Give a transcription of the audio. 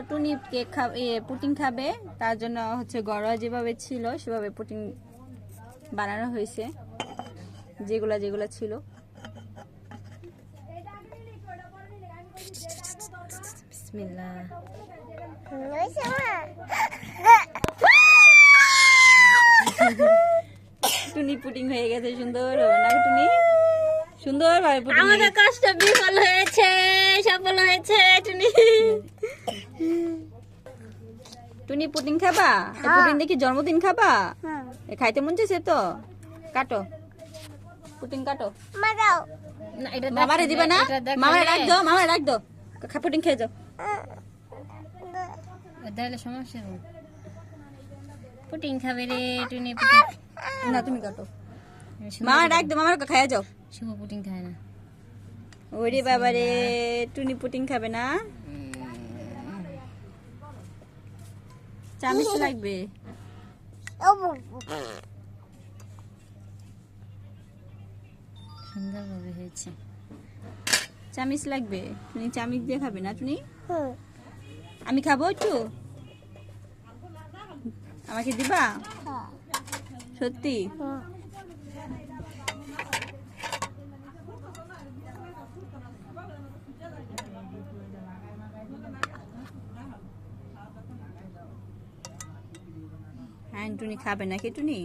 টুনি cake খাবে, putting খাবে, তার জন্য হচ্ছে ঘরোয়া যেভাবে ছিল সেভাবে পুটিং বানানো হয়েছে, যেগুলা যেগুলা ছিল। বিসমিল্লাহ। টুনি পুটিং হয়ে গেছে, সুন্দর হবে না টুনি? সুন্দর ভাবে পুটিং। আমাদের কষ্ট বিফল হয়েছে, সফল হয়েছে টুনি। টুনি পুটিং খাবা? পুটিং দেখি জন্মদিন খাবা? খাইতে মন চাইছে তো? কাটো পুটিং, কাটো। মামারে দিবা না? মামারে রাখ দাও, মামারে রাখ দাও, পুটিং খেয়ে যাও। তাহলে সমস্যা হবে। পুটিং খাবে রে টুনি, পুটিং। না তুমি কাটো, মামা রাখ দাও, মামার খাইয়া যাও। শুভ পুটিং খায় না। ওরে বাবা রে, টুনি পুটিং খাবে না? চামচ লাগবে। সুন্দরভাবে হয়েছে। চামচ লাগবে, তুমি চামচ দিয়ে খাবে না টুনি? আমি খাবো একটু, আমাকে দিবা? সত্যি? হ্যাঁ টুনি খাবে নাকি টুনি?